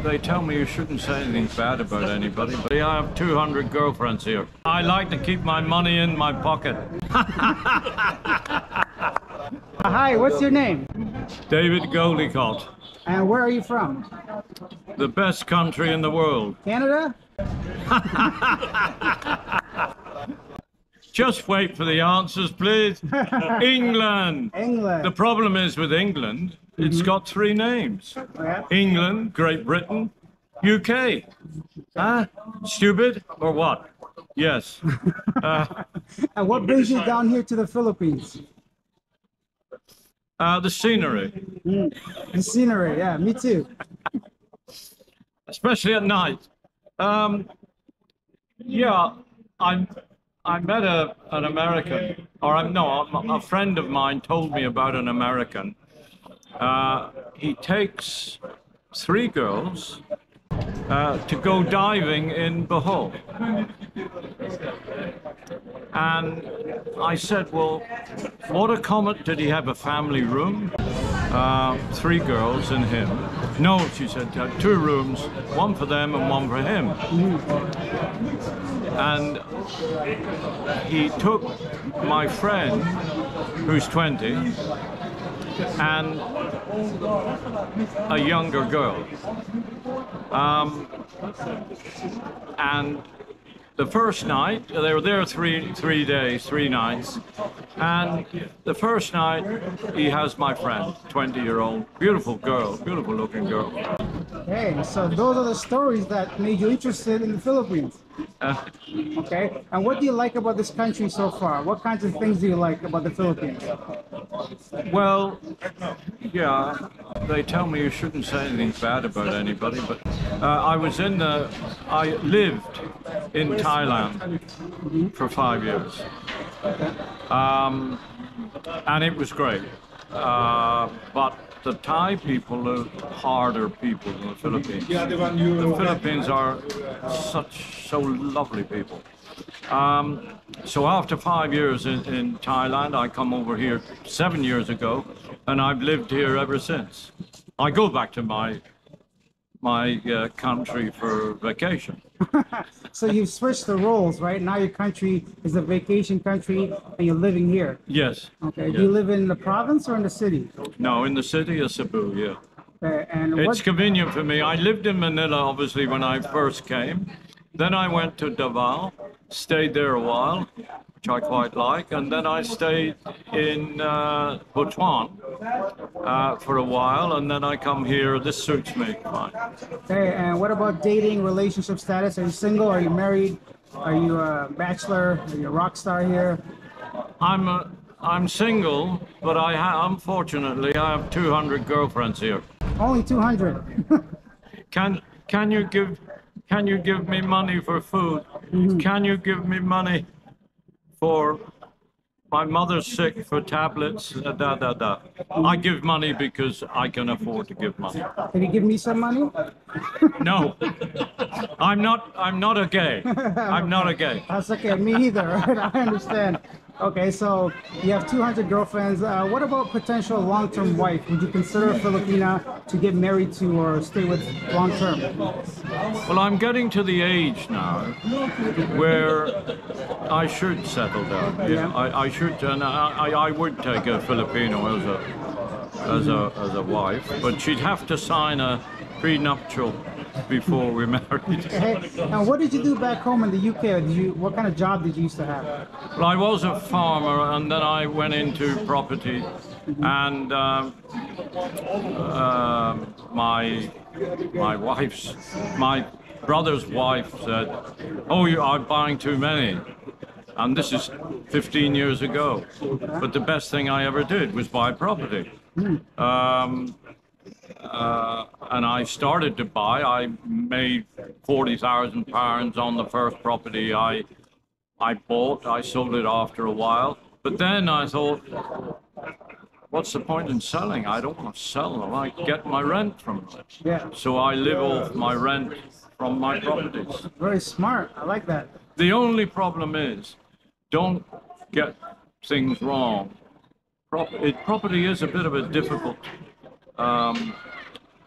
they tell me you shouldn't say anything bad about anybody, but I have 200 girlfriends here. I like to keep my money in my pocket. Hi, what's your name? David Goldicott, And where are you from? the best country in the world. Canada? Just wait for the answers, please. England. England. The problem is with England, it's got three names. Yeah. England, Great Britain, UK. Huh? Stupid or what? Yes. And what brings you down here to the Philippines? The scenery, The scenery, yeah, me too. especially at night. Yeah, I met an American, a friend of mine told me about an American. He takes three girls to go diving in Bohol. And I said, well, what did he have a family room? Three girls and him. No, she said, two rooms, one for them and one for him. And he took my friend, who's 20, and a younger girl. And the first night, they were there three days, 3 nights. And the first night, he has my friend, 20-year-old, beautiful girl, beautiful looking girl. Okay, so those are the stories that made you interested in the Philippines. Okay, and what do you like about this country so far? What kinds of things do you like about the Philippines? Well, yeah, they tell me you shouldn't say anything bad about anybody, but I lived in Thailand for 5 years. And it was great. But the Thai people are harder people than the Philippines. The Philippines are so lovely people. So after 5 years in Thailand, I come over here 7 years ago, and I've lived here ever since. I go back to my country for vacation. So you've switched the roles, right? Now your country is a vacation country and you're living here. Yes. Okay, Yes. do you live in the province or in the city? No, in the city of Cebu, yeah. Okay, and It's convenient for me. I lived in Manila, obviously, when I first came. Then I went to Davao, stayed there a while, which I quite like, and then I stayed in Butuan for a while, and then I come here. This suits me fine. Okay, and what about dating, relationship status? Are you single? Are you married? Are you a bachelor? Are you a rock star here? I'm single, but unfortunately I have 200 girlfriends here. Only 200. Can you give me money for food? Can you give me money for my mother's sick for tablets? I give money because I can afford to give money. Can you give me some money? No, I'm not a gay. I'm not a gay. That's okay, me either. I understand. Okay, so you have 200 girlfriends. What about potential long-term wife? Would you consider a Filipina to get married to or stay with long-term? Well, I'm getting to the age now where I should settle down. Yeah, I should, and I would take a Filipino as a wife, but she'd have to sign a prenuptial before we're married. Hey, and what did you do back home in the UK? What kind of job did you used to have? Well, I was a farmer, and then I went into property, and my brother's wife said, "Oh, you are buying too many," and this is 15 years ago. But the best thing I ever did was buy property. And I started to buy. I made £40,000 on the first property I bought. I sold it after a while. But then I thought, what's the point in selling? I don't want to sell them. I get my rent from them. Yeah. So I live off my rent from my properties. Very smart. I like that. The only problem is, don't get things wrong. Property is a bit of a difficult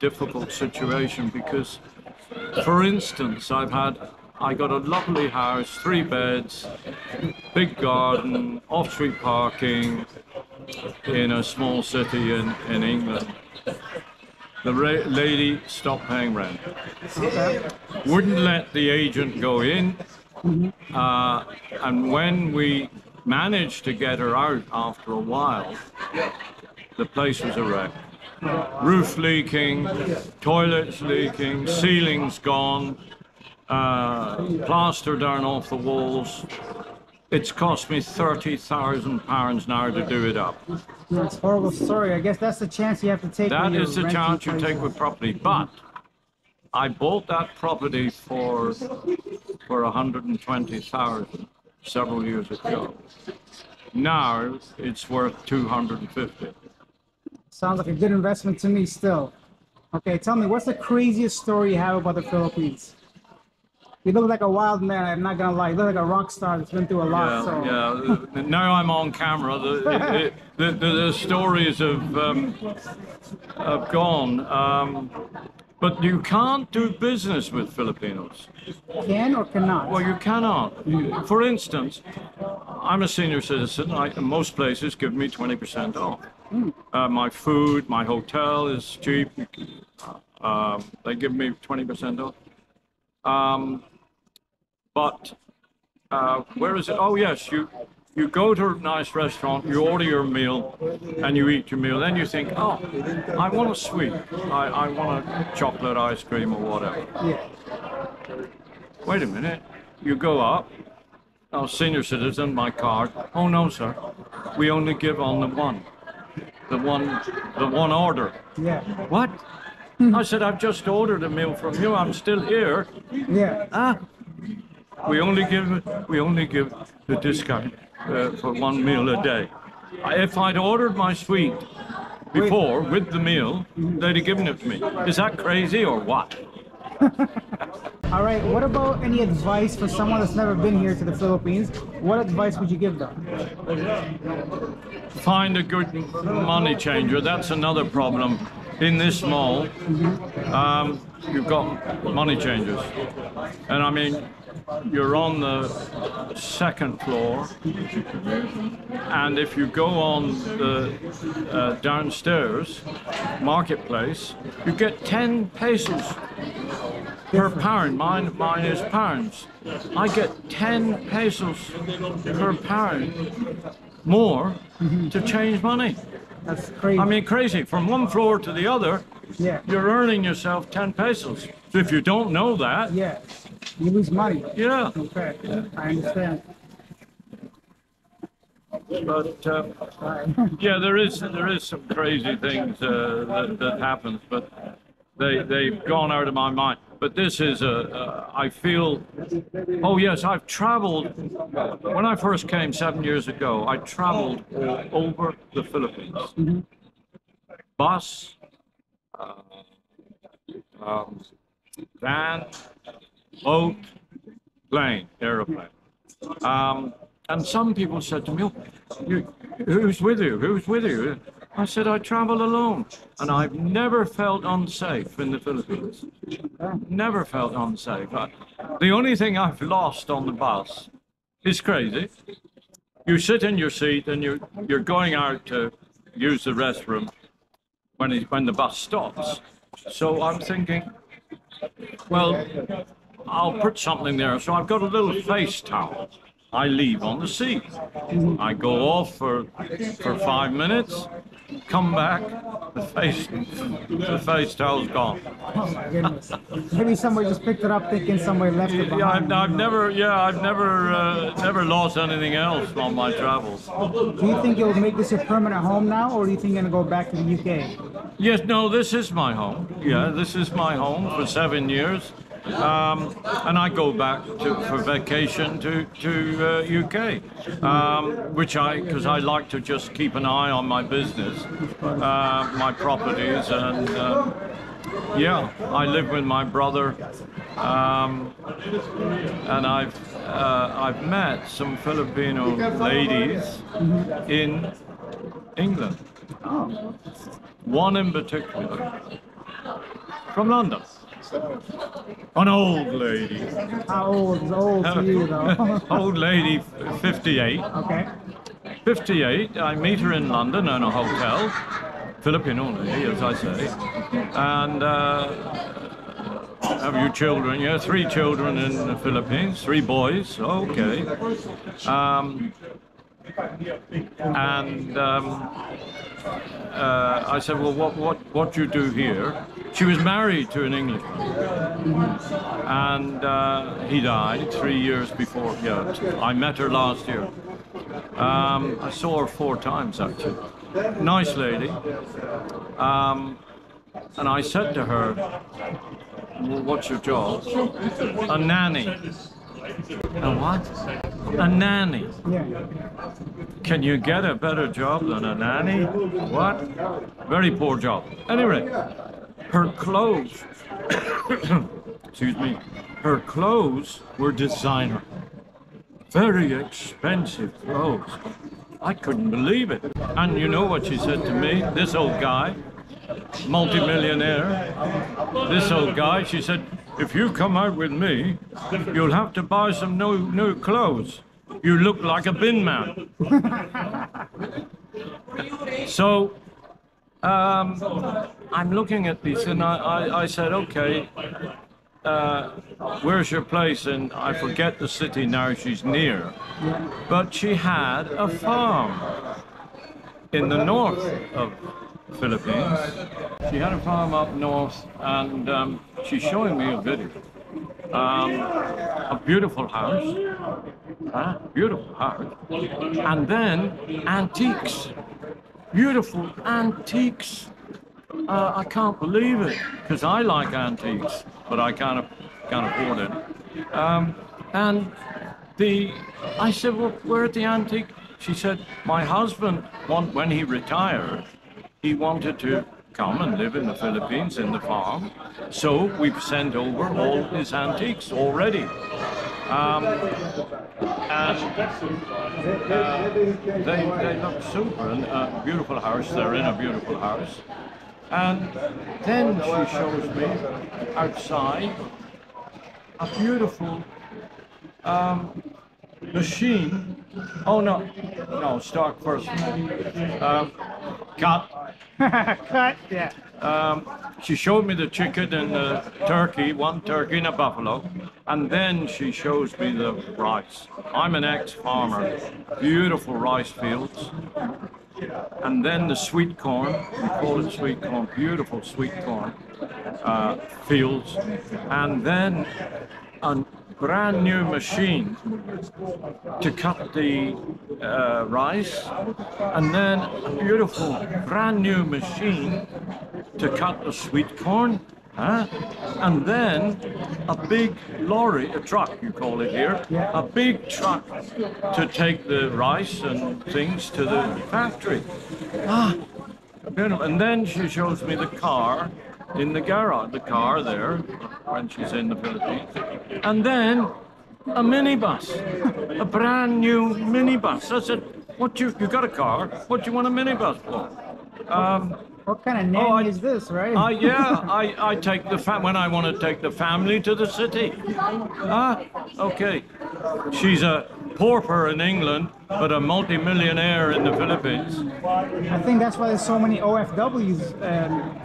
difficult situation because, for instance, I got a lovely house, 3 beds, big garden, off-street parking in a small city in England. The lady stopped paying rent. Okay. Wouldn't let the agent go in. And when we managed to get her out after a while, the place was a wreck. Roof leaking, toilets leaking, ceilings gone, plaster down off the walls. It's cost me £30,000 now to do it up. That's a horrible story. I guess that's the chance you have to take. That is the chance you take with property. But I bought that property for 120,000 several years ago. Now it's worth 250. Sounds like a good investment to me still. Okay, tell me, what's the craziest story you have about the Philippines? You look like a wild man, I'm not gonna lie. You look like a rock star that's been through a lot. Yeah. Now I'm on camera. The stories have gone. But you can't do business with Filipinos. Can or cannot? Well, you cannot. For instance, I'm a senior citizen. Most places give me 20% off. My food, my hotel is cheap. They give me 20% off. But where is it? Oh, yes, you go to a nice restaurant, you order your meal, and you eat your meal. Then you think, oh, I want a sweet. I want a chocolate ice cream or whatever. Yeah. Wait a minute. You go up. Oh, senior citizen, my card. Oh, no, sir. We only give on the one order. Yeah. What? I said, I've just ordered a meal from you. I'm still here. Yeah. We only give the discount for one meal a day. If I'd ordered my suite before with the meal, they'd have given it to me. Is that crazy or what? All right, what about any advice for someone that's never been here to the Philippines? What advice would you give them? Find a good money changer. That's another problem. In this mall, you've got money changers. And I mean, you're on the 2nd floor, and if you go on the downstairs marketplace, you get 10 pesos per pound. Mine is pounds. I get 10 pesos per pound more to change money. That's crazy. I mean, crazy. From one floor to the other, yeah, you're earning yourself 10 pesos. So if you don't know that, yeah, you lose money. Yeah. Okay, I understand. But yeah, there is some crazy things that happens, but they've gone out of my mind. But this is I feel. Oh yes, I've traveled. When I first came 7 years ago, I traveled all over the Philippines. Bus, van, boat, plane, aeroplane. And some people said to me, oh, who's with you? Who's with you? I said, I travel alone. And I've never felt unsafe in the Philippines. Never felt unsafe. The only thing I've lost on the bus is crazy. You sit in your seat and you're going out to use the restroom when the bus stops. So I'm thinking, well, I'll put something there. So I've got a little face towel. I leave on the seat. I go off for 5 minutes, come back, the face towel's gone. Oh my goodness. Maybe somebody just picked it up thinking somebody left it behind. I've never lost anything else on my travels. Do you think you'll make this your permanent home now, or do you think you're going to go back to the UK? Yes, no, this is my home. Yeah, this is my home for 7 years. And I go back for vacation to UK, because I like to just keep an eye on my business, my properties, and yeah, I live with my brother, and I've met some Filipino ladies in England. One in particular From London. An old lady. How old is old to you, though? Old lady, 58. Okay. 58. I meet her in London in a hotel. Filipino lady, as I say. And have you children? Yeah, 3 children in the Philippines, 3 boys. Okay. I said, well, what do you do here? She was married to an Englishman, and he died 3 years before. Yeah, I met her last year. I saw her 4 times actually. Nice lady. And I said to her, well, what's your job? A nanny. A what? A nanny. Yeah. Can you get a better job than a nanny? What? Very poor job. Anyway, her clothes, excuse me, her clothes were designer. Very expensive clothes. I couldn't believe it. And you know what she said to me? This old guy, multi-millionaire, this old guy, she said, if you come out with me, you'll have to buy some new clothes. You look like a bin man. So I'm looking at this and I said, okay, where's your place? And I forget the city now she's near. But she had a farm in the north of Philippines. She had a farm up north, and she's showing me a video. A beautiful house, beautiful house, and then antiques, beautiful antiques. I can't believe it, because I like antiques, but I can't afford it. And I said, well, where are the antiques? She said, my husband, when he retired, he wanted to come and live in the Philippines in the farm, so we've sent over all his antiques already. They look super, and a beautiful house. They're in a beautiful house. And then she shows me outside a beautiful machine. Oh no, start first. Cut. Cut, yeah. She showed me the chicken and the turkey, 1 turkey and a buffalo, and then she shows me the rice. I'm an ex-farmer, beautiful rice fields, and then the sweet corn, we call it sweet corn, beautiful sweet corn fields, and then a brand new machine to cut the rice, and then a beautiful brand new machine to cut the sweet corn, and then a big lorry, a truck you call it here, a big truck to take the rice and things to the factory. Beautiful. And then she shows me the car in the garage, the car there, when she's in the Philippines. And then a minibus, a brand new minibus. I said, you got a car, what do you want a minibus for? What kind of nanny is this, right? I take when I want to take the family to the city. Okay. She's a pauper in England, but a multi-millionaire in the Philippines. I think that's why there's so many OFWs,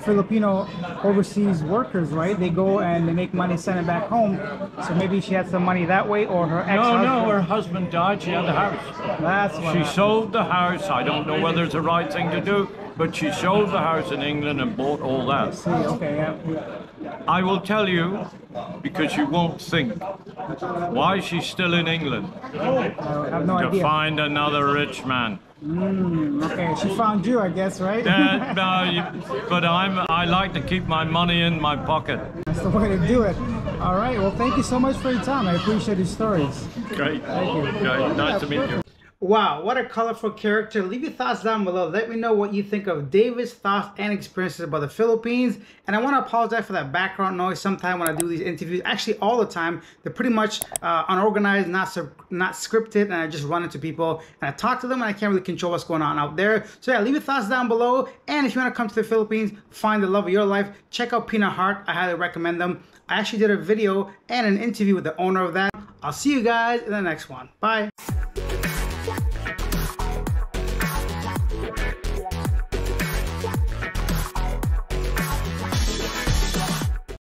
Filipino overseas workers, right? They go and they make money, send it back home. So maybe she had some money that way, or her ex-husband. No, her husband died. She had the house. That's what she sold the house. I don't know whether it's the right thing to do, but she sold the house in England and bought all that. I see. Okay, yeah. I will tell you, because you won't think, why she's still in England. I have no idea. To find another rich man. Okay, she found you, I guess, right? But I like to keep my money in my pocket. That's the way to do it. All right, well, thank you so much for your time. I appreciate your stories. Great. Thank you. Great. Nice to meet you. Wow, what a colorful character. Leave your thoughts down below. Let me know what you think of David's thoughts and experiences about the Philippines. And I want to apologize for that background noise sometime when I do these interviews. Actually, all the time. They're pretty much unorganized, not scripted, and I just run into people and I talk to them and I can't really control what's going on out there. So yeah, leave your thoughts down below. And if you want to come to the Philippines, find the love of your life, check out Peanut Heart. I highly recommend them. I actually did a video and an interview with the owner of that. I'll see you guys in the next one. Bye.